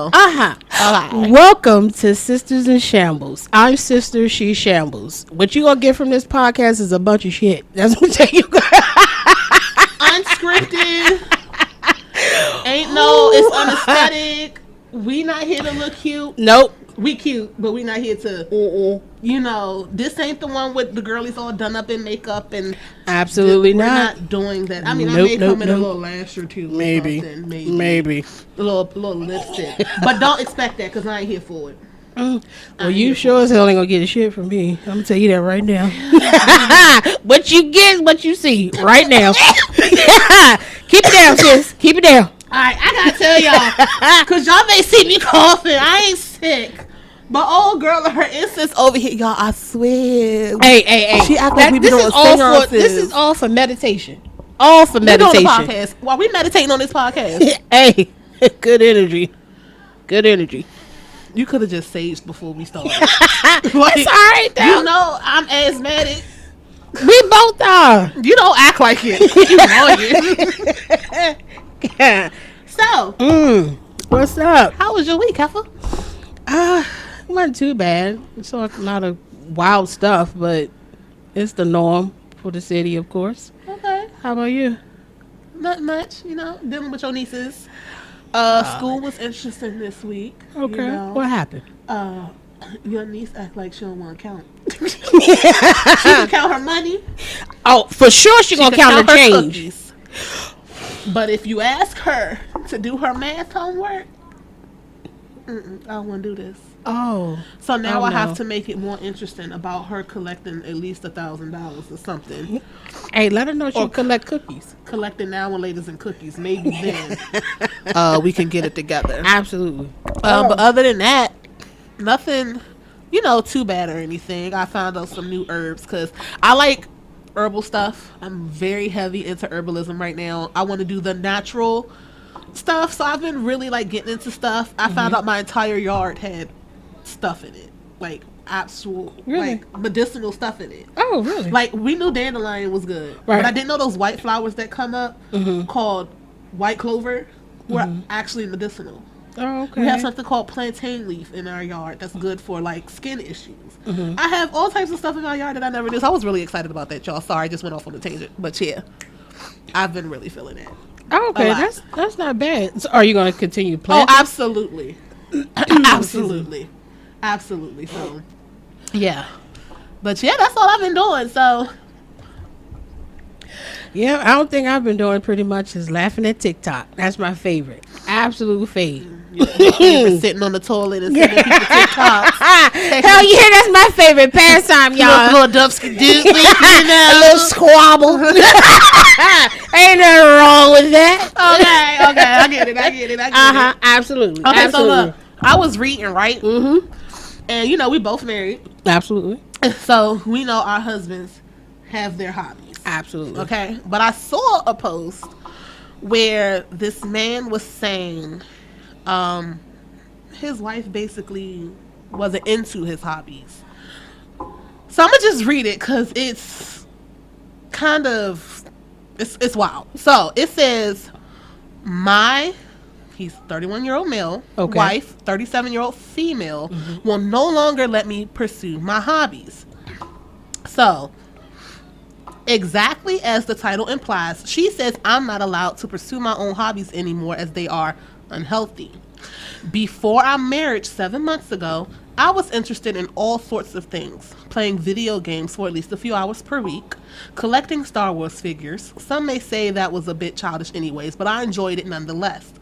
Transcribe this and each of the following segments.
Okay. Welcome to Sisters and Shambles. I'm Sister, she's Shambles. What you gonna get from this podcast is a bunch of shit. That's what I'm telling you. Unscripted. It's unesthetic. We not here to look cute. Nope. We cute, but we not here to, this ain't the one with the girlies all done up in makeup and. Absolutely we're not. not doing that. I mean, I may come in a little lash or two. Maybe. A little lipstick. But don't expect that because I ain't here for it. Well, you sure as hell ain't gonna get a shit from me. I'm gonna tell you that right now. What you get is what you see right now. Keep it down, sis. Keep it down. Alright, I gotta tell y'all, because y'all may see me coughing. I ain't sick. But old girl and her incense over here, y'all, I swear. Hey. She act like we be doing seances. This is all for meditation. All for meditation. We're doing the podcast. While we meditating on this podcast. Hey, good energy. Good energy. You could have just saged before we started. It's all right, though. You know, I'm asthmatic. We both are. You don't act like it. You know it. So, what's up? How was your week, Heifer? It wasn't too bad. It's a lot of wild stuff, but it's the norm for the city, of course. Okay. How about you? Not much, dealing with your nieces. School was interesting this week. Okay. What happened? Your niece act like she don't want to count. She can count her money. Oh, for sure she gonna count her change. Cookies. But if you ask her to do her math homework, I don't want to do this. Oh. So now I have to make it more interesting about her collecting at least $1,000 or something. Hey, let her know she collect cookies. Collecting now and laters and cookies. Maybe then we can get it together. Absolutely. But other than that, nothing, too bad or anything. I found out some new herbs because I like herbal stuff. I'm very heavy into herbalism right now. I want to do the natural stuff, so I've been really getting into stuff. I found out my entire yard had stuff in it, actual medicinal stuff in it. Oh, really? We knew dandelion was good, right, but I didn't know those white flowers that come up called white clover were actually medicinal. Oh, okay. We have something called plantain leaf in our yard that's good for skin issues. I have all types of stuff in my yard that I never knew. So I was really excited about that, y'all. Sorry, I just went off on a tangent, but yeah, I've been really feeling it. Oh, okay, that's not bad. So are you going to continue planting? Oh, absolutely. Absolutely. So, yeah. But yeah, that's all I've been doing. So, yeah, I don't think I've been doing pretty much is laughing at TikTok. That's my favorite. Absolute fave. Your favorite sitting on the toilet and sending people TikToks. Hell yeah, that's my favorite pastime, y'all. Little dubsky dude, a little squabble. Ain't nothing wrong with that. Okay, I get it. Absolutely. Okay, absolutely. So look, I was reading, right? And we both married. Absolutely. So we know our husbands have their hobbies. Absolutely. Okay, but I saw a post where this man was saying his wife basically wasn't into his hobbies. So I'm gonna just read it because it's kind of it's wild. So it says, he's 31-year-old male, wife, 37-year-old female, will no longer let me pursue my hobbies. So, exactly as the title implies, she says I'm not allowed to pursue my own hobbies anymore as they are unhealthy. Before our marriage 7 months ago, I was interested in all sorts of things. Playing video games for at least a few hours per week, collecting Star Wars figures. Some may say that was a bit childish anyways, but I enjoyed it nonetheless.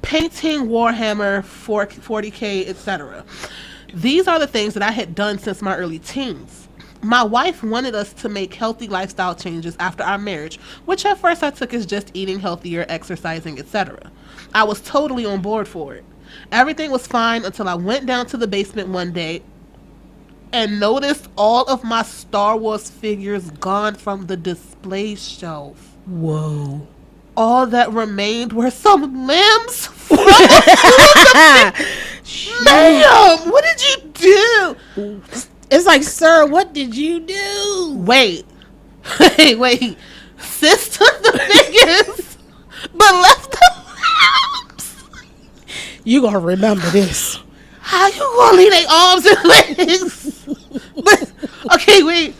Painting, Warhammer, 40K, etc. These are the things that I had done since my early teens. My wife wanted us to make healthy lifestyle changes after our marriage, which at first I took as just eating healthier, exercising, etc. I was totally on board for it. Everything was fine until I went down to the basement one day and noticed all of my Star Wars figures gone from the display shelf. Whoa. All that remained were some limbs from the Ma'am, what did you do? It's like, sir, what did you do? Wait. Sis took the figures, but left the limbs. You gonna remember this. How you gonna leave their arms and legs? But, okay, wait.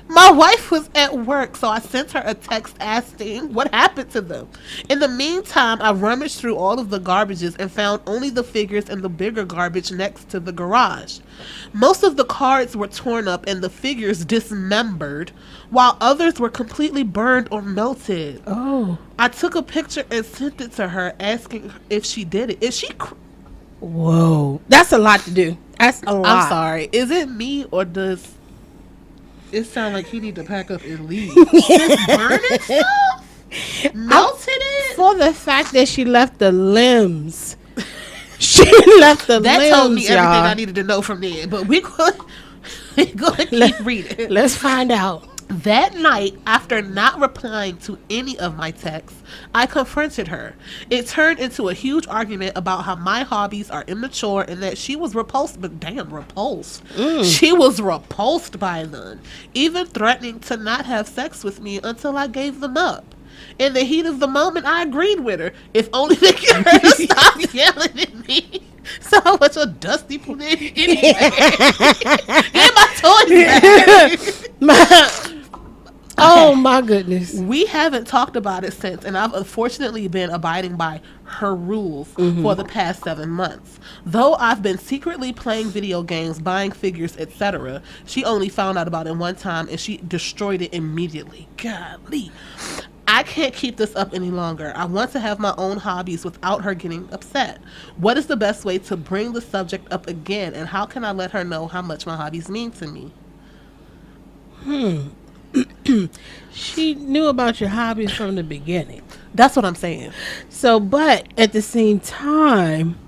My wife was at work, so I sent her a text asking what happened to them. In the meantime, I rummaged through all of the garbages and found only the figures in the bigger garbage next to the garage. Most of the cards were torn up and the figures dismembered, while others were completely burned or melted. Oh. I took a picture and sent it to her, asking if she did it. Is she... Whoa. That's a lot to do. That's a lot. I'm sorry. Is it me or does... It sounds like he need to pack up and leave. Just burning stuff? Melted it? For the fact that she left the limbs. She left the limbs, That told me everything y'all. I needed to know from there. But we're going to keep reading. Let's find out. That night, after not replying to any of my texts, I confronted her. It turned into a huge argument about how my hobbies are immature and that she was repulsed, but damn, repulsed. She was repulsed by them, even threatening to not have sex with me until I gave them up. In the heat of the moment, I agreed with her, if only to get her to stop yelling at me. So much a dusty anyway. Get my toys back. Oh my goodness. We haven't talked about it since, and I've unfortunately been abiding by her rules for the past 7 months. Though I've been secretly playing video games, buying figures, etc., she only found out about it one time and she destroyed it immediately. Golly. I can't keep this up any longer. I want to have my own hobbies without her getting upset. What is the best way to bring the subject up again, and how can I let her know how much my hobbies mean to me? She knew about your hobbies from the beginning. That's what I'm saying. So, but at the same time,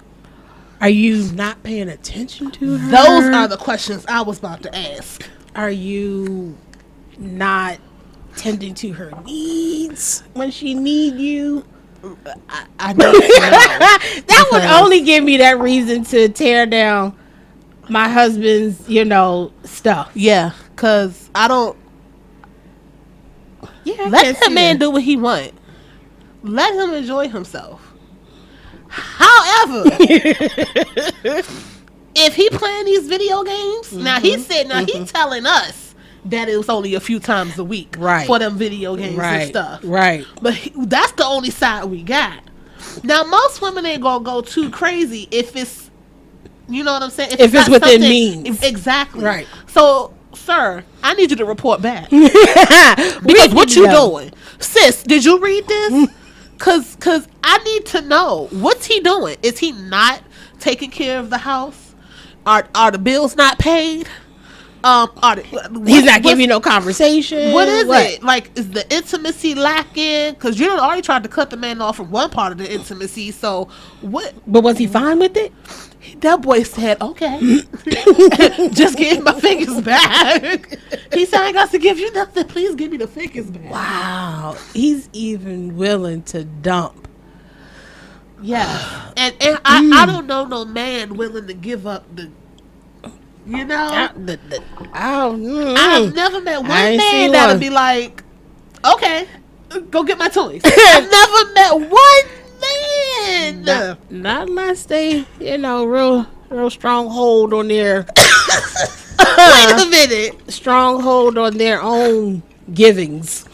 are you not paying attention to her? Those are the questions I was about to ask. Are you not tending to her needs when she need you? I need to know. That would only give me that reason to tear down my husband's, stuff. Yeah, because I don't... Yeah, Let that man do what he want. Let him enjoy himself. However, if he playing these video games, now he's telling us that it was only a few times a week for them video games and stuff. Right. But that's the only side we got. Now, most women ain't gonna go too crazy if it's, you know what I'm saying? If it's within means. Exactly. Right. So, sir, I need you to report back. Because what you doing? Sis, did you read this? Cause I need to know. What's he doing? Is he not taking care of the house? Are the bills not paid? He's not giving you no conversation. What is it? Like, is the intimacy lacking? Because you done already tried to cut the man off from one part of the intimacy. So what? But was he fine with it? That boy said, "Okay, just give my fingers back." He said, "I ain't got to give you nothing. Please give me the fingers back." Wow, he's even willing to dump. Yeah, and I don't know no man willing to give up the. You know, I've never met one man that'll be like, "Okay, go get my toys." I've never met one man. Not unless they, real strong hold on their. Wait a minute. Stronghold on their own givings.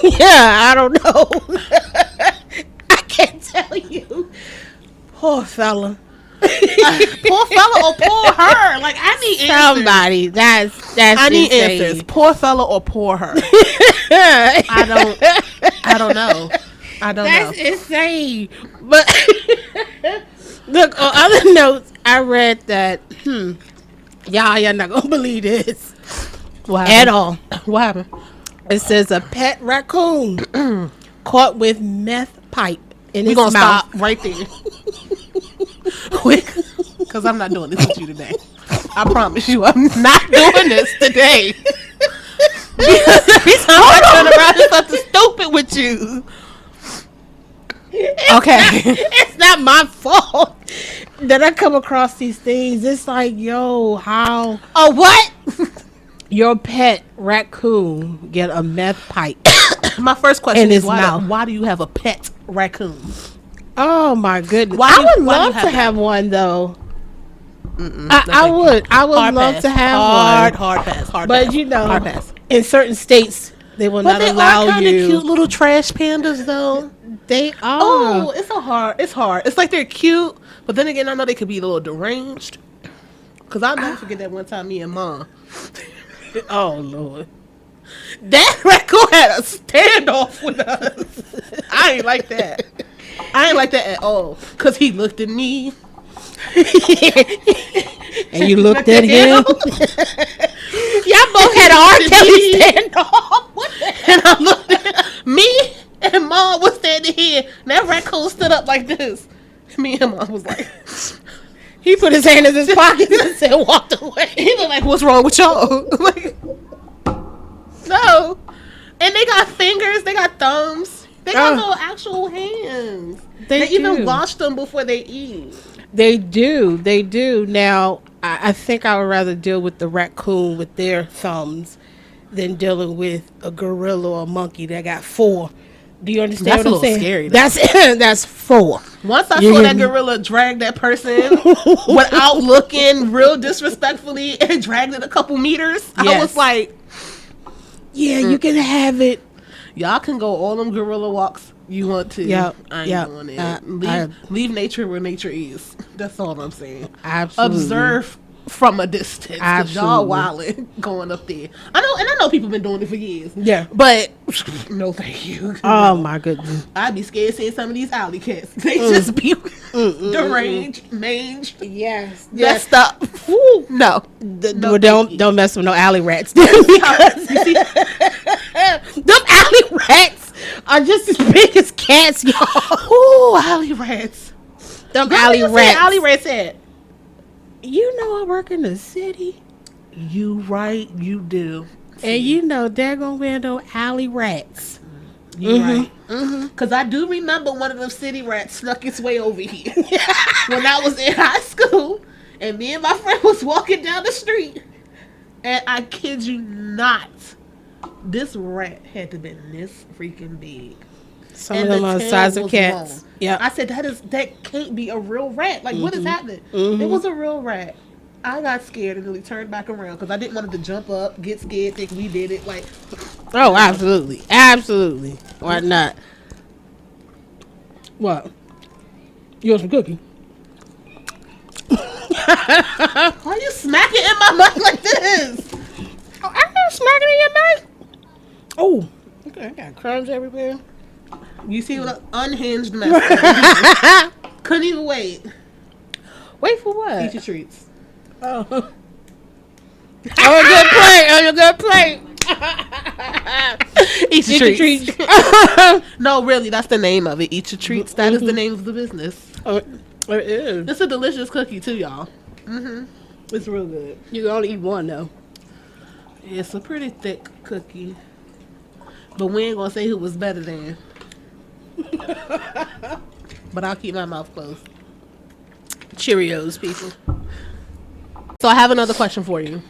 Yeah, I don't know. I can't tell you. Poor fella. Poor fella or poor her. Like, I need somebody. Answers. That's I need insane. answers. Poor fella or poor her. I don't know. That's insane. But look, on other notes, I read that y'all not gonna believe this at all. What happened? It says a pet raccoon caught with meth pipe in his mouth. We're gonna stop right there. Because I'm not doing this with you today. I promise you, I'm not doing this today. Because every time I turn around, it's something stupid with you. It's not my fault that I come across these things. It's like, yo, how? Oh, what? Your pet raccoon get a meth pipe? My first question in is his mouth. why do you have a pet raccoon? Oh my goodness! Why I you- would why you love have to that? have one though. No, I thank you. would. I would Hard love pass. to have hard, one. Hard pass. Hard But pass. you know, hard pass. in certain states, they will But not they allow are kind of you. cute little trash pandas, though. They are. Oh, it's hard. It's hard. It's like they're cute, but then again, I know they could be a little deranged. Cause I'll never forget that one time me and Mom. Oh Lord. That raccoon had a standoff with us. I ain't like that. I ain't like that at all. Cause he looked at me. And you looked at him. Y'all both had an R. Kelly standoff. What the hell? And I looked at me and Mom was standing here. And that raccoon stood up like this. Me and Mom was like, He put his hand in his pocket and said, walked away. he looked like, what's wrong with y'all? Like, no. And they got fingers, they got thumbs, they got little actual hands. They even do. wash them before they eat. They do. They do. Now, I think I would rather deal with the raccoon with their thumbs than dealing with a gorilla or a monkey that got 4. Do you understand That's a what I'm little saying? scary, That's 4. Once I You saw hear that me? gorilla drag that person without looking real disrespectfully and dragged it a couple meters, I Yes. was like, Yeah, you can have it. y'all can go all them gorilla walks you want to. Yep, I ain't yep. doing it. Leave nature where nature is. That's all I'm saying. Absolutely. Observe from a distance. 'Cause y'all Absolutely. wildin' going up there. I know people been doing it for years. Yeah. But no thank you. Oh, my goodness. I'd be scared seeing some of these alley cats. They just be deranged, mange, Yes. messed up. Woo. No. Well, don't mess with no alley rats. You see, Them alley rats are just as big as cats, y'all. ooh, alley rats. Them Where alley you say rats. alley rats at? You know I work in the city, You right, you do. and you know they're gonna be no alley rats. You right. Because I do remember one of them city rats snuck its way over here when I was in high school, and me and my friend was walking down the street, and I kid you not, this rat had to have been this freaking big. Some And of them the are the tail size of was cats. long. Yeah. I said that can't be a real rat. Like what is happening? It was a real rat. I got scared and really turned back around because I didn't want it to jump up, get scared, think we did it. Like, Oh, absolutely, absolutely. Why not? What? You want some cookie? why you smacking in my mouth like this? Oh, I'm not smacking in your mouth. Oh, okay. I got crumbs everywhere. You see what an unhinged mess. Couldn't even wait. Wait for what? Eat your treats. Oh. On a good plate. On a good plate. Eat your Eat treats. your treats. No, really, that's the name of it. Eat your treats. That is the name of the business. Oh, it is. It's a delicious cookie too, y'all. It's real good. You can only eat one though. It's a pretty thick cookie. But we ain't gonna say who was better than. But I'll keep my mouth closed. Cheerios, people. So I have another question for you.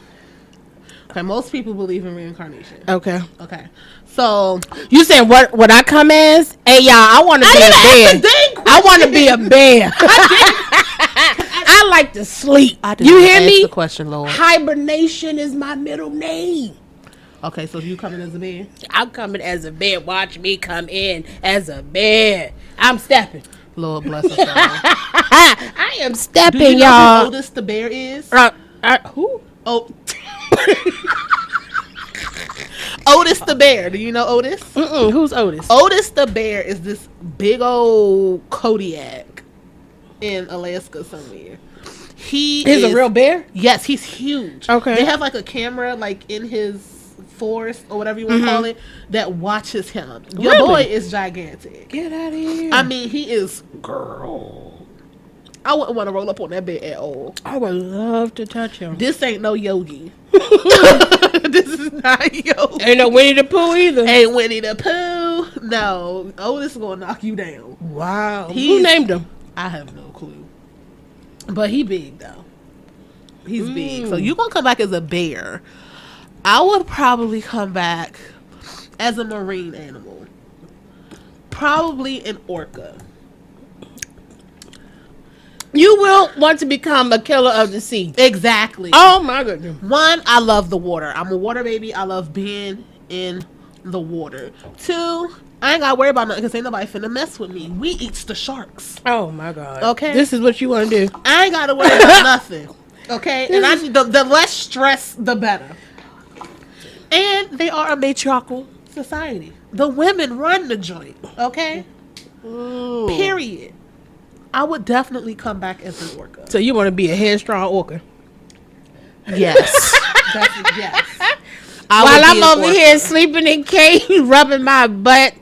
Okay, most people believe in reincarnation. Okay. Okay. So You said what I come as? Hey y'all, I want to be a bear. I want to be a bear. I like to sleep. You hear me? The question, Lord. Hibernation is my middle name. Okay, so you coming as a bear? I'm coming as a bear. Watch me come in as a bear. I'm stepping. Lord bless us all. I am Do stepping, you know y'all. who Otis the bear is? Who? Oh. Otis the bear. Do you know Otis? Who's Otis? Otis the bear is this big old Kodiak in Alaska somewhere. He He's is a real bear? Yes, he's huge. Okay. They have like a camera like in his forest or whatever you want to call it that watches him. Your Really? boy is gigantic. Get out of here. I mean, he is girl. I wouldn't want to roll up on that bed at all. I would love to touch him. This ain't no Yogi. This is not Yogi. Ain't no Winnie the Pooh either. Ain't Winnie the Pooh. No. Otis is gonna knock you down. Wow. Who He's- named him? I have no clue. But he big though. He's big. So you gonna come back as a bear. I would probably come back as a marine animal. Probably an orca. You will want to become a killer of the sea. Exactly. Oh my goodness. One, I love the water. I'm a water baby. I love being in the water. Two, I ain't gotta worry about nothing because ain't nobody finna mess with me. We eats the sharks. Oh my God. Okay. This is what you want to do. I ain't gotta worry about nothing. Okay. And the less stress, the better. And they are a matriarchal society. The women run the joint. Okay. Ooh. Period. I would definitely come back as an orca. So you want to be a headstrong orca? Yes. Yes. While I'm over here sleeping in cage, rubbing my butt,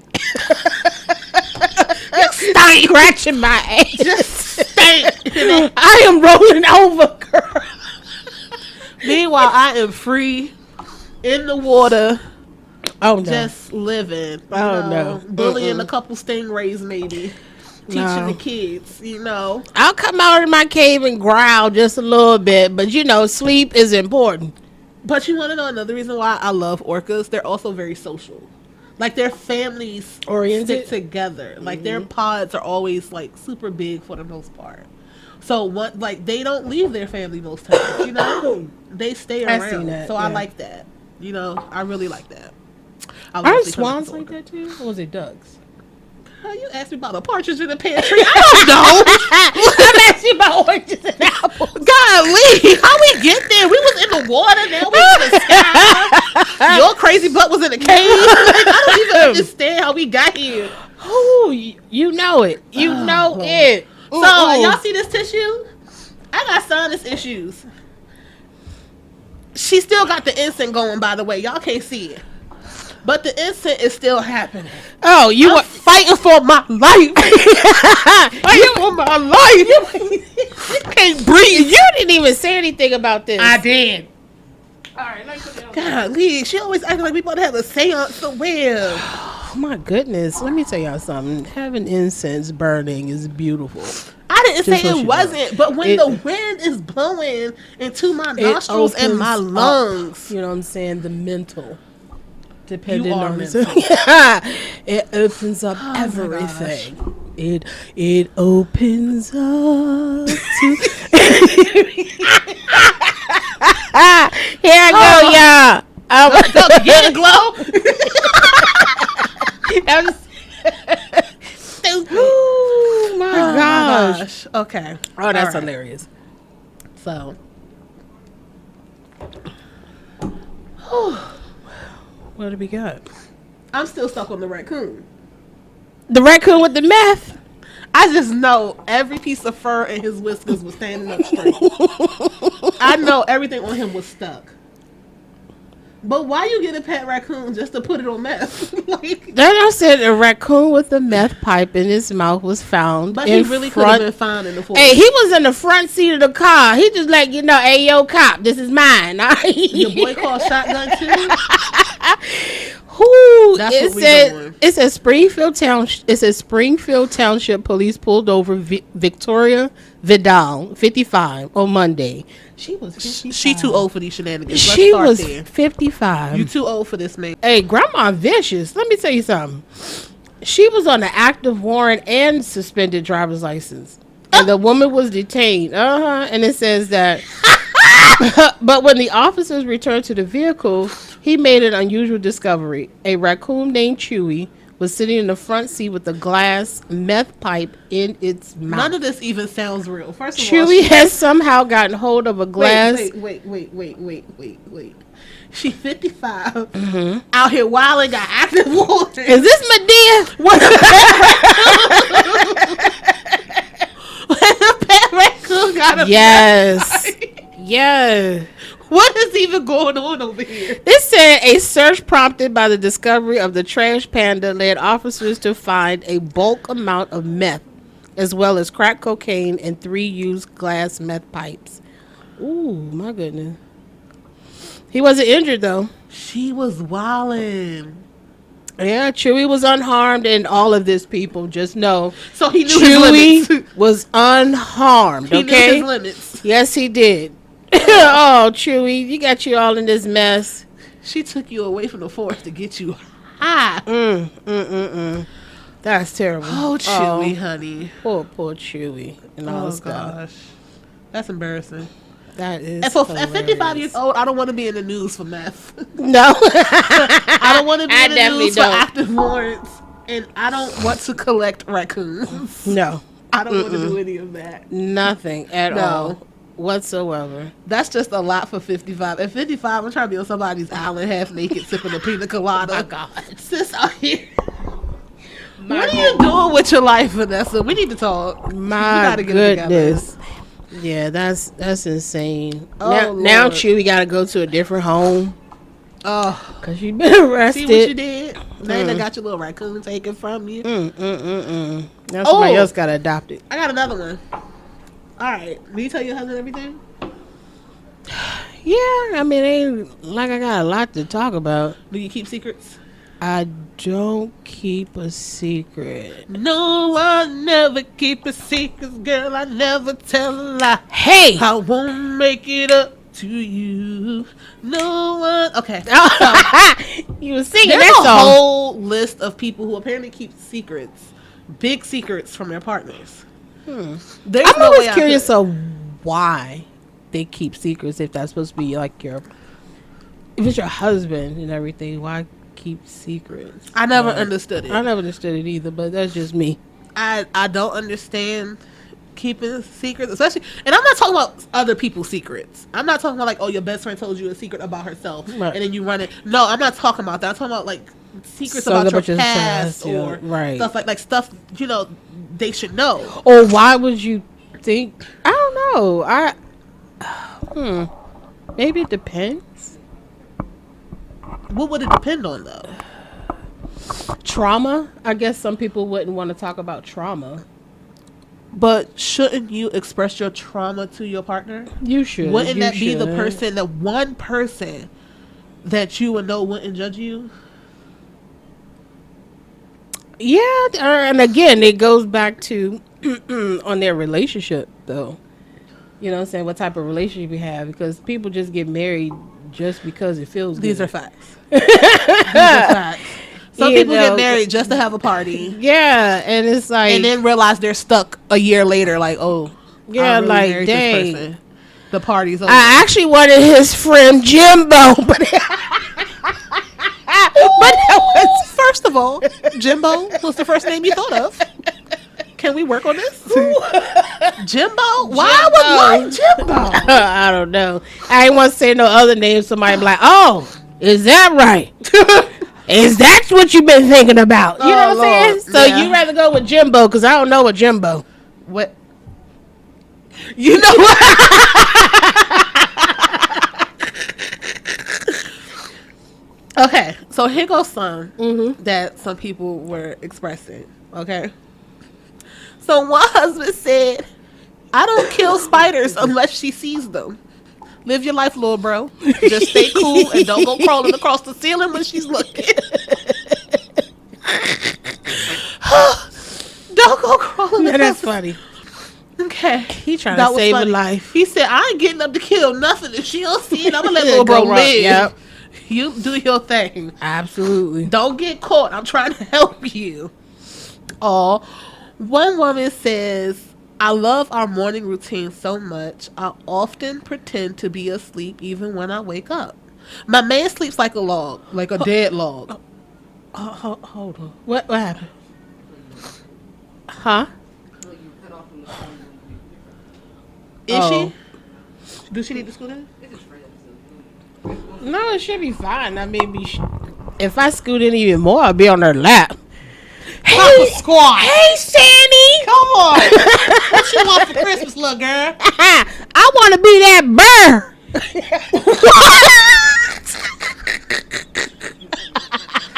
scratching my ass. Just I am rolling over, girl. Meanwhile, I am free in the water. Oh no. Just living. Oh no. Bullying a couple stingrays, maybe. Teaching the kids, I'll come out of my cave and growl just a little bit, but sleep is important. But you want to know another reason why I love orcas? They're also very social. Like their families oriented stick together. Like their pods are always like super big for the most part. So they don't leave their family most times, They stay around. I've seen that, so yeah. I like that. I really like that. Aren't swans like that too? Or was it ducks? You asked me about a partridge in the pantry. I don't know. I'm asking you about oranges and apples. Golly, how we get there? We was in the water, now we in the sky. Your crazy butt was in a cave. I don't even understand how we got here. Oh, you know it. You know it. So, y'all see this tissue? I got sinus issues. She still got the instant going, by the way. Y'all can't see it. But the instant is still happening. Oh, you were fighting for my life. Fighting for my life. You can't breathe. You didn't even say anything about this. I did. All right, let's put it on. Golly, she always acting like we about to have a seance somewhere. Oh my goodness. Let me tell y'all something. Having incense burning is beautiful. I didn't Just say what it you wasn't, know. but when the wind is blowing into my nostrils and my lungs. You know what I'm saying? The mental. Depending on mental. It opens up everything. It opens up to Here I go, y'all. Get a glow. That was stupid. Oh my gosh. Okay. Oh, that's hilarious. So. What do we got? I'm still stuck on the raccoon. The raccoon with the meth. I just know every piece of fur and his whiskers was standing up straight. I know everything on him was stuck. But why you get a pet raccoon just to put it on meth? Then I said a raccoon with a meth pipe in his mouth was found. But he really could have been found in the forest. Hey, he was in the front seat of the car. He just like, hey, yo, cop, this is mine. Your boy called shotgun too? Who? That's what we doing. It says Springfield Township police pulled over Victoria Vidal, 55, on Monday. She was 55. She too old for these shenanigans. She was 55. You too old for this, man. Hey, Grandma vicious. Let me tell you something. She was on an active warrant and suspended driver's license. And the woman was detained. And it says that. But when the officers returned to the vehicle, he made an unusual discovery. A raccoon named Chewy was sitting in the front seat with a glass meth pipe in its mouth. None of this even sounds real. First of all, Chewy has somehow gotten hold of a glass. Wait. She 55. Out here wilding, got active water. Is this Medea? What the pet raccoon got a Yes. Yeah. What is even going on over here? It said a search prompted by the discovery of the trash panda led officers to find a bulk amount of meth, as well as crack cocaine and 3 used glass meth pipes. Ooh, my goodness. He wasn't injured, though. She was wildin'. Yeah, Chewy was unharmed, and all of this, people, just know. So he knew his limits. Chewy was unharmed, He okay? knew his limits. Yes, he did. Oh, Chewy, you got you all in this mess. She took you away from the forest to get you high. That's terrible. Oh, Chewy, honey. Poor Chewy and all this stuff. Gosh. That's embarrassing. That is. And at 55 years old, I don't want to be in the news for meth. No. I don't want to be in the news for don't. active warrants. And I don't want to collect raccoons. No. I don't want to do any of that. Nothing at all whatsoever. That's just a lot for 55. At 55, I'm trying to be on somebody's island half naked sipping a pina colada. Oh, my God. Sis out here. What are you doing with your life, Vanessa? We need to talk. My goodness. Yeah, that's insane. Oh, now Chewy got to go to a different home. Oh, because you've been arrested. See what you did? Now they got your little raccoon taken from you. Now somebody else got adopted. I got another one. All right. Did you tell your husband everything? Yeah, I mean, ain't like I got a lot to talk about. Do you keep secrets? I don't keep a secret. No, I never keep a secret, girl. I never tell a lie. Hey! I won't make it up to you. No one. Okay. You were singing There's that a song. whole list of people who apparently keep secrets, big secrets from their partners. I'm No always curious of why they keep secrets if that's supposed to be like if it's your husband and everything, why keep secrets? I never understood it. I never understood it either, but that's just me. I don't understand keeping secrets, especially, and I'm not talking about other people's secrets. I'm not talking about like, oh, your best friend told you a secret about herself, right, and then you run it. No, I'm not talking about that. I'm talking about like secrets about your past or stuff like stuff they should know. Or why would you think? I don't know. Maybe it depends. What would it depend on though? Trauma. I guess some people wouldn't want to talk about trauma. But shouldn't you express your trauma to your partner? You should. Wouldn't that be the person, the one person that you would know wouldn't judge you? Yeah, and again, it goes back to on their relationship, though. You know what I'm saying? What type of relationship you have, because people just get married just because it feels These good. are facts. These are facts. Some people get married just to have a party. Yeah, and it's like... And then realize they're stuck a year later, like, oh, yeah, really like, dang. this person. The party's over. I actually wanted his friend Jimbo, but... but that was... First of all, Jimbo was the first name you thought of. Can we work on this? Jimbo? Why would Jimbo? I don't know. I ain't want to say no other name. Somebody be like, oh, is that right? Is that what you've been thinking about? You know what I'm saying? So you rather go with Jimbo, because I don't know what Jimbo. What? You know what? Okay, so here goes some that some people were expressing. Okay. So one husband said, I don't kill spiders unless she sees them. Live your life, little bro. Just stay cool and don't go crawling across the ceiling when she's looking. Don't go crawling across That's funny. Okay. He trying to save a life. He said, I ain't getting up to kill nothing. If she don't see it, I'm going to let little bro live. Yep. You do your thing. Absolutely. Don't get caught. I'm trying to help you. Oh, one woman says, I love our morning routine so much. I often pretend to be asleep even when I wake up. My man sleeps like a log, like a dead log. Hold on. What happened? Huh? Is she? Does she need to scoot in? No, it should be fine. I mean, if I scoot in even more, I'll be on her lap. Hey, squad. Hey, Sandy. Come on. What you want for Christmas, little girl? I want to be that bird.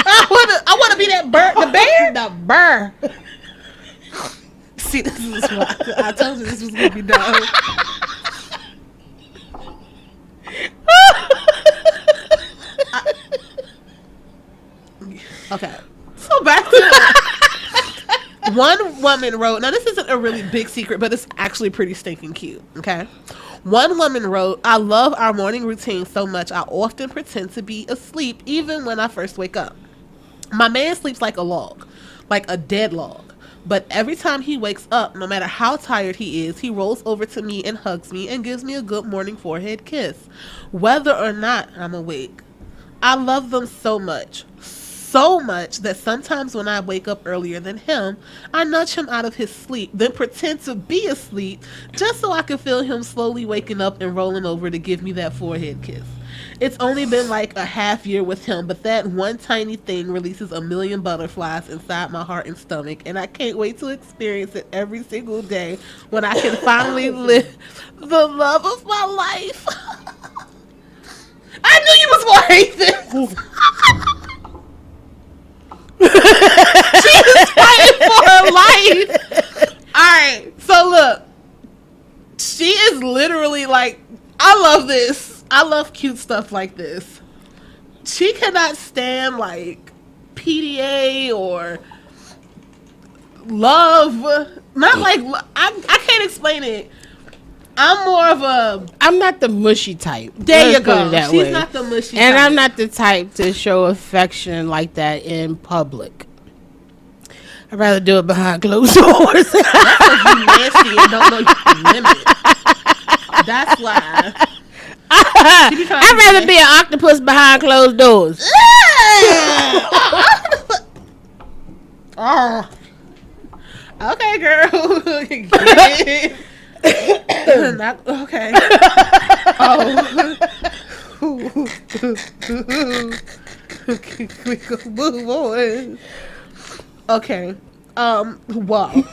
I want to be that bird. The bear? The bird. See, this is what I told you this was going to be done. Okay. So back to one woman wrote, now this isn't a really big secret, but it's actually pretty stinking cute. Okay. One woman wrote, I love our morning routine so much. I often pretend to be asleep even when I first wake up. My man sleeps like a log. like a dead log. But every time he wakes up, no matter how tired he is, he rolls over to me and hugs me and gives me a good morning forehead kiss, whether or not I'm awake. I love them so much. So much that sometimes when I wake up earlier than him, I nudge him out of his sleep, then pretend to be asleep just so I can feel him slowly waking up and rolling over to give me that forehead kiss. It's only been like a half year with him, but that one tiny thing releases a million butterflies inside my heart and stomach, and I can't wait to experience it every single day when I can finally live the love of my life. I knew you was going to hate this. She is fighting for her life. Alright, so look. She is literally like, I love this. I love cute stuff like this. She cannot stand like PDA or love. Not like, I can't explain it. I'm more of a... I'm not the mushy type. There you go. She's not the mushy type. And I'm not the type to show affection like that in public. I'd rather do it behind closed doors. That's because you nasty and don't know your limit. That's why. I'd rather be an octopus behind closed doors. Oh. Okay, girl. Not, okay. Oh. We go move on. Okay. Wow.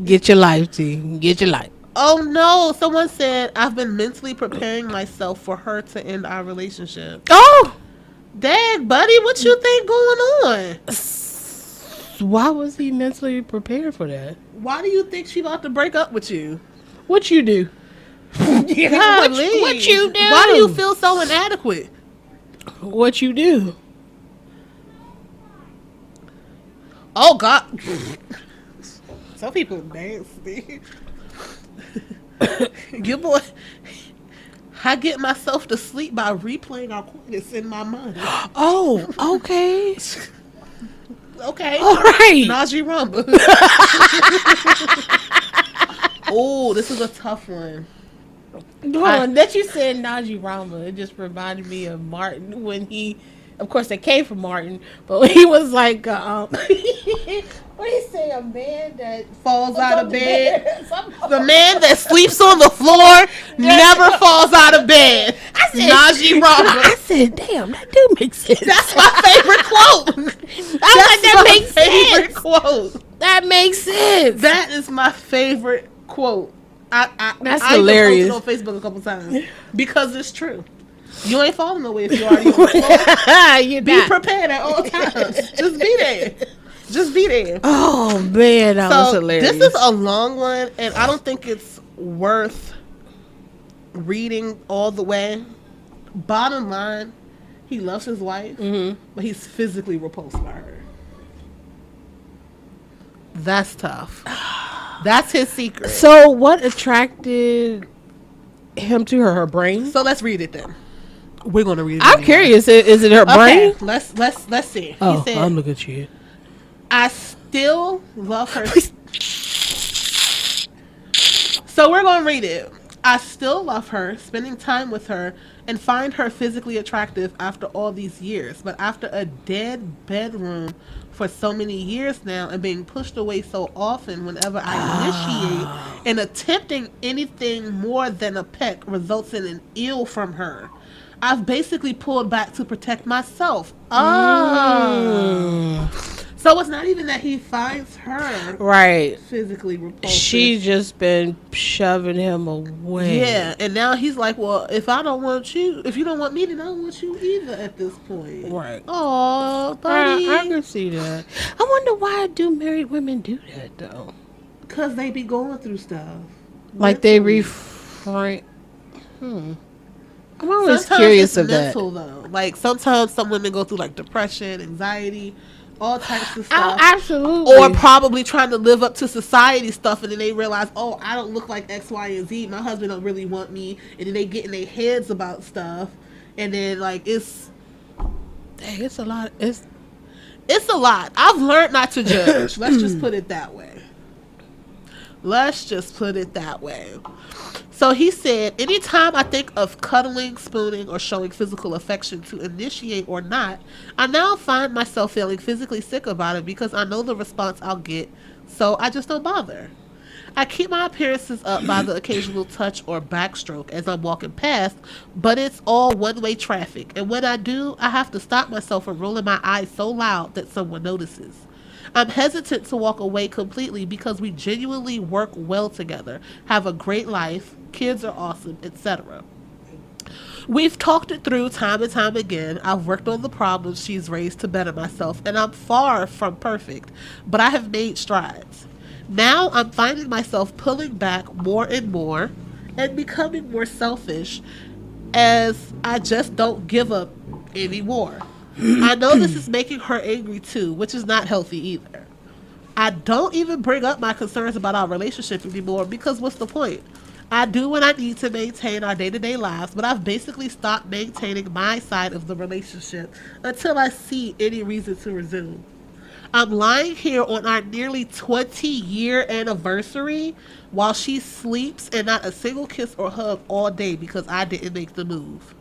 Get your life, T. Get your life. Oh no! Someone said I've been mentally preparing myself for her to end our relationship. Oh, dang, buddy, what you think going on? Why was he mentally prepared for that? Why do you think she about to break up with you? What you do? What you do? Why do you feel so inadequate? What you do? Oh God! Some people nasty. Your boy, I get myself to sleep by replaying our quietness in my mind. Oh, okay. Okay. All right. Najee Rumba. Oh, this is a tough one. Hold on, that you said Najee Rama, it just reminded me of Martin when he, of course, they came from Martin, but when he was like, what do you say, a man that falls out of bed? The man that sleeps on the floor never falls out of bed. I said, Najee Rama. I said, damn, that do make sense. That's my favorite quote. That makes favorite sense. Quote. That makes sense. That is my favorite quote. That's I hilarious. even posted on Facebook a couple times because it's true. You ain't falling away if you already on the floor. Be prepared at all times. Just be there. Just be there. Oh man, that was hilarious. This is a long one, and I don't think it's worth reading all the way. Bottom line, he loves his wife, but he's physically repulsed by her. That's tough. That's his secret. So what attracted him to her? Her brain? So let's read it then. We're gonna read it. I'm curious. Is it her brain? Okay, let's see. Oh, He said, I'm looking at you. I still love her. So we're gonna read it. I still love her, spending time with her, and find her physically attractive after all these years. But after a dead bedroom for so many years now and being pushed away so often whenever I initiate and attempting anything more than a peck results in an ill from her, I've basically pulled back to protect myself. So it's not even that he finds her right physically repulsive. She just been shoving him away. Yeah, and now he's like, well, if I don't want you, if you don't want me, then I don't want you either at this point. Right. Oh, buddy. I can see that. I wonder why do married women do that, though? Because they be going through stuff. Like they refrain. I'm always Sometimes curious it's of mental, that. though. Like, sometimes some women go through, like, depression, anxiety, all types of stuff. Absolutely. Or probably trying to live up to society stuff, and then they realize, oh, I don't look like X, Y, and Z. My husband don't really want me. And then they get in their heads about stuff. And then, like, it's... Dang, it's a lot. It's a lot. I've learned not to judge. Let's just put it that way. So he said, anytime I think of cuddling, spooning, or showing physical affection to initiate or not, I now find myself feeling physically sick about it because I know the response I'll get, so I just don't bother. I keep my appearances up by the occasional touch or backstroke as I'm walking past, but it's all one-way traffic, and when I do, I have to stop myself from rolling my eyes so loud that someone notices. I'm hesitant to walk away completely because we genuinely work well together, have a great life, kids are awesome, etc. We've talked it through time and time again. I've worked on the problems she's raised to better myself, and I'm far from perfect, but I have made strides. Now I'm finding myself pulling back more and more and becoming more selfish as I just don't give up anymore. I know this is making her angry too, which is not healthy either. I don't even bring up my concerns about our relationship anymore because what's the point? I do what I need to maintain our day-to-day lives, but I've basically stopped maintaining my side of the relationship until I see any reason to resume. I'm lying here on our nearly 20-year anniversary while she sleeps and not a single kiss or hug all day because I didn't make the move.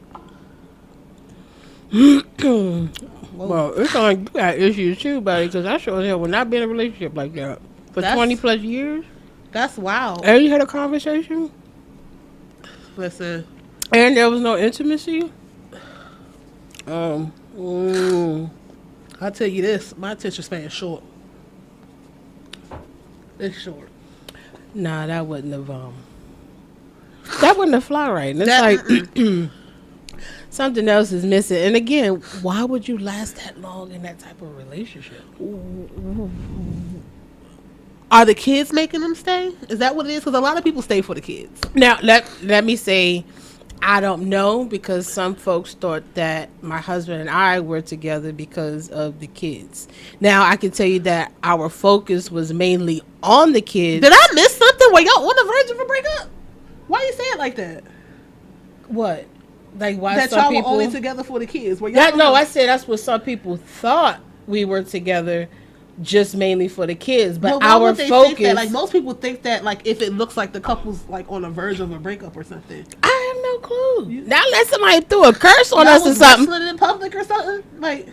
Well, it's on you got issues too, buddy, because I sure as hell would not be in a relationship like that for 20 plus years. That's wild. And you had a conversation? Listen. And there was no intimacy? I'll tell you this, my attention span is short. It's short. Nah, that wouldn't have that wouldn't have fly right. And it's like something else is missing. And again, why would you last that long in that type of relationship? Are the kids making them stay? Is that what it is? Because a lot of people stay for the kids. Now, let me say, I don't know, because some folks thought that my husband and I were together because of the kids. Now, I can tell you that our focus was mainly on the kids. Did I miss something? Were y'all on the verge of a breakup? Why you say it like that? What? Like, why that some y'all people... were only together for the kids? Were y'all No, I said that's what some people thought we were together just mainly for the kids. But our focus... Like, most people think that, like, if it looks like the couple's, like, on the verge of a breakup or something. I have no clue. Now let somebody threw a curse on us or something. Wrestling in public or something? Like...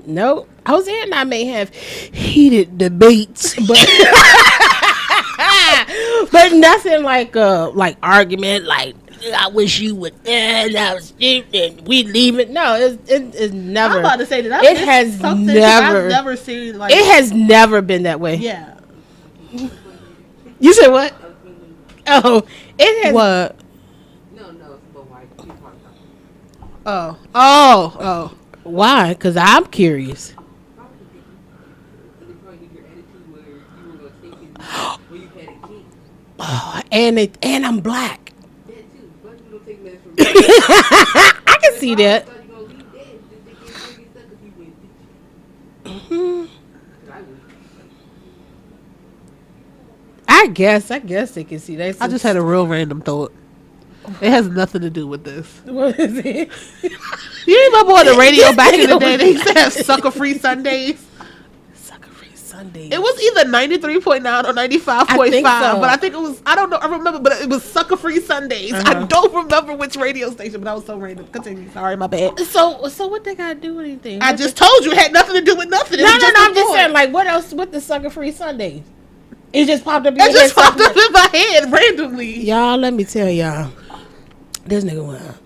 No. Jose and I may have heated debates, but... but nothing like argument, like, I wish you would, and we leave it. No, it's never. I'm about to say that it has never. I've never seen, like, it has never been that way. Yeah. You said what? Oh, it has. What? No, it's about why you want to. Oh. Why? Because I'm curious. Oh, and I'm black. I can see that. I guess they can see that. I just had a real random thought. It has nothing to do with this. What is it? You remember on the radio back in the day, they used to have sucker-free Sundays? Sucker-free Sundays. It was either 93.9 or 95.5, so. but I think it was, I don't know, I remember, but it was sucker-free Sundays. I don't remember which radio station, but that was so random. Continue. Sorry, my bad. So what they got to do with anything? I just told you it had nothing to do with nothing. No, I'm just saying, like, what else with the sucker-free Sundays? It just popped up in your head. It just popped up in my head randomly. Y'all, let me tell y'all. This nigga wild.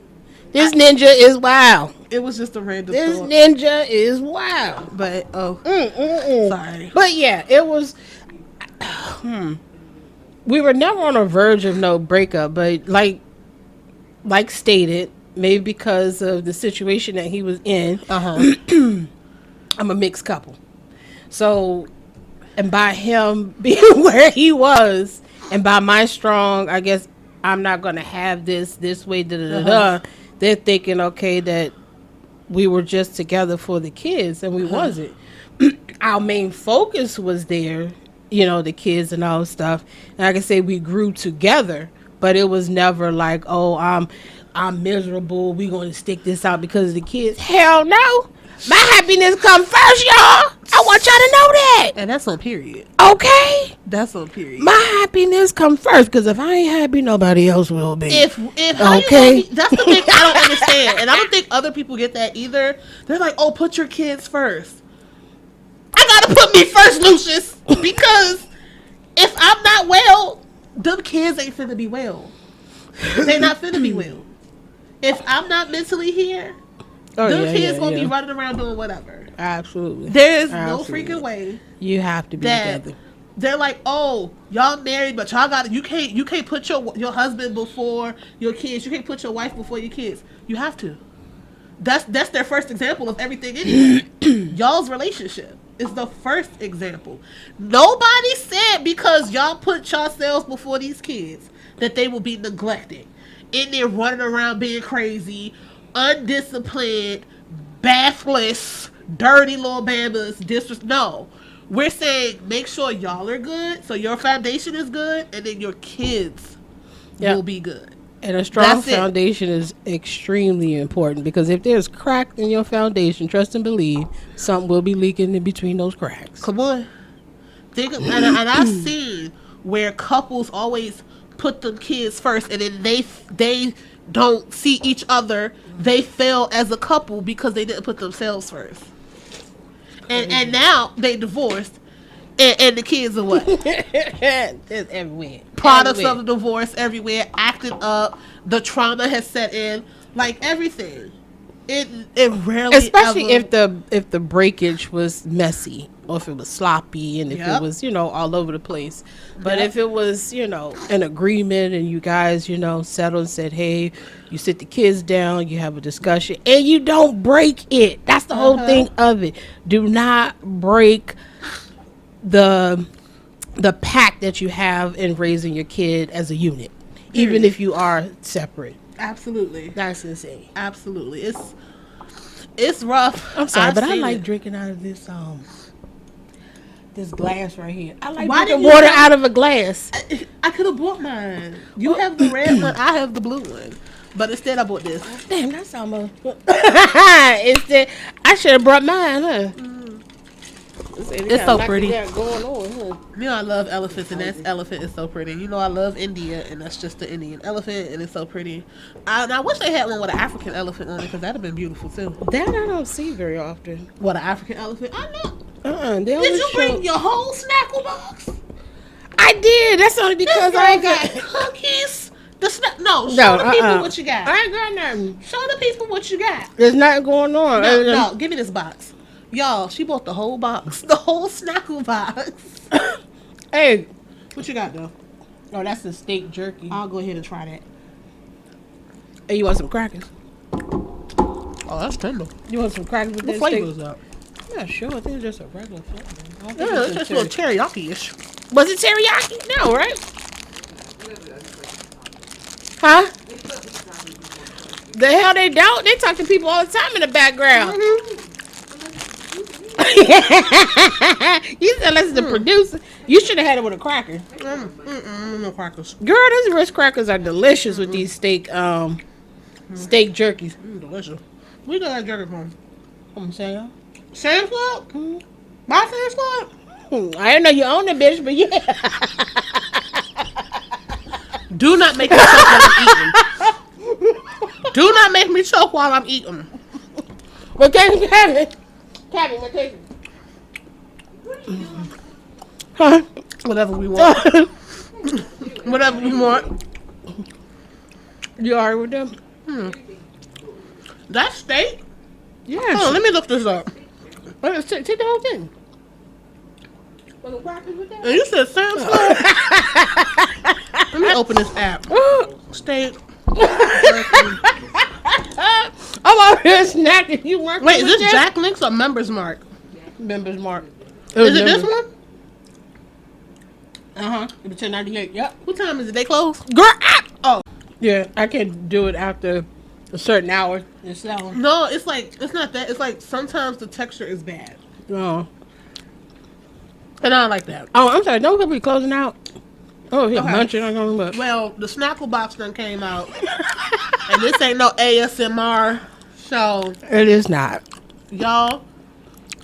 This ninja is wild. It was just a random This thought. ninja is wild. But, sorry. But yeah, it was... We were never on a verge of no breakup, but like stated, maybe because of the situation that he was in, I'm a mixed couple. So... And by him being where he was, and by my strong, I guess I'm not going to have this way, they're thinking, okay, that we were just together for the kids, and we wasn't. Our main focus was there, the kids and all stuff. And I can say we grew together, but it was never like, oh, I'm miserable, we're going to stick this out because of the kids. Hell no. My happiness come first, y'all. I want y'all to know that. And that's on period. Okay? That's on period. My happiness come first, because if I ain't happy, nobody else will be. If how okay? you gonna be, that's the thing I don't understand. And I don't think other people get that either. They're like, oh, put your kids first. I gotta put me first, Lucius. Because if I'm not well, them kids ain't finna be well. They not finna be well. If I'm not mentally here, them kids gonna be running around doing whatever. Absolutely. There is no freaking way you have to be together. They're like, oh, y'all married, but y'all got you can't put your husband before your kids. You can't put your wife before your kids. You have to. That's their first example of everything anyway. Y'all's relationship is the first example. Nobody said because y'all put yourselves before these kids that they will be neglected. In there running around being crazy, undisciplined, bathless, dirty little bambas. No. We're saying make sure y'all are good, so your foundation is good, and then your kids will be good. And a strong foundation is extremely important, because if there's crack in your foundation, trust and believe, something will be leaking in between those cracks. Come on. And I've seen where couples always put the kids first, and then they don't see each other. They fail as a couple because they didn't put themselves first. And now they divorced, and the kids are what? It's everywhere. Products of the divorce everywhere, acting up. The trauma has set in, like everything. It rarely, especially if the breakage was messy, or if it was sloppy, and if it was all over the place. But if it was an agreement, and you guys settled and said, hey, you sit the kids down, you have a discussion, and you don't break it. That's the whole thing of it. Do not break the pact that you have in raising your kid as a unit, even if you are separate. Absolutely. That's insane. Absolutely. It's rough. I'm sorry, but I like drinking out of this glass right here. I like drinking water out of a glass. I could have bought mine. You have the red one, I have the blue one. But instead I bought this. Damn, that's almost I should have brought mine, huh? It's so pretty. Going on, huh? I love elephants, and that elephant is so pretty. I love India, and that's just the Indian elephant, and it's so pretty. And I wish they had one with an African elephant on it, because that'd have been beautiful too. That I don't see very often. What, an African elephant? I know. Did you bring your whole snackle box? I did. That's only because I ain't got cookies. Show the people what you got. I ain't got nothing. Show the people what you got. There's nothing going on. No, give me this box. Y'all, she bought the whole box. The whole snackle box. Hey. What you got, though? Oh, that's the steak jerky. I'll go ahead and try that. Hey, you want some crackers? Oh, that's tender. You want some crackers with that steak? What flavor is that? Yeah, sure. I think it's just a regular flavor. Yeah, it's just a little teriyaki-ish. Was it teriyaki? No, right? Huh? The hell they don't? They talk to people all the time in the background. Mm-hmm. You said that's the producer. You should have had it with a cracker. No crackers. Girl, those Ritz crackers are delicious with these steak jerkies. Delicious. Where you got that jerky from? From Sam. Sam's Club? My Sam's Club? I didn't know you own the bitch, but yeah. Do not make me choke while I'm eating. Do not make me choke while I'm eating. Well, can you have it? Cabby, what take it? Huh? Whatever we want. Whatever we want. You alright with them? That steak? Yeah. Hold on, let me look this up. Well, take the whole thing. And you said Sam's Club? Let me open this app. Steak. I'm over here snacking. You weren't. Wait, is this Jack Links or Members Mark? Members Mark. Is it this one? It was 10.98. Yep. What time is it? They close? Girl, oh. Yeah, I can't do it after a certain hour. It's selling. No, it's not that. It's like sometimes the texture is bad. Oh. And I don't like that. Oh, I'm sorry. Don't be closing out. Oh, he's munching on something, but. Well, the Snackle box done came out. And this ain't no ASMR show. It is not. Y'all,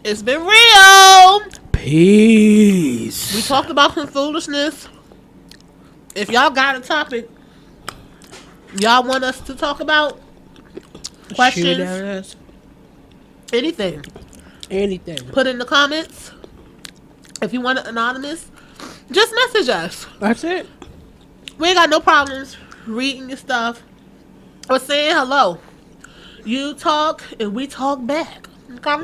It's been real. Peace. We talked about some foolishness. If y'all got a topic y'all want us to talk about, questions, anything, put in the comments. If you want it anonymous, just message us. That's it. We ain't got no problems reading your stuff or saying hello. You talk and we talk back. Okay?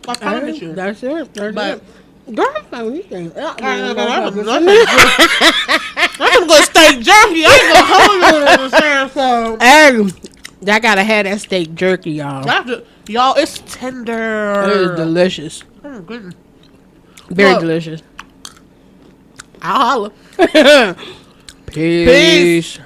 I promise you. That's it. That's But it. Girl, anything. I'm gonna go steak jerky. I ain't gonna hold you in the sand. So I gotta have that steak jerky, y'all. y'all, it's tender. It is delicious. Oh, goodness. Very Look. delicious. I'll holler. Peace.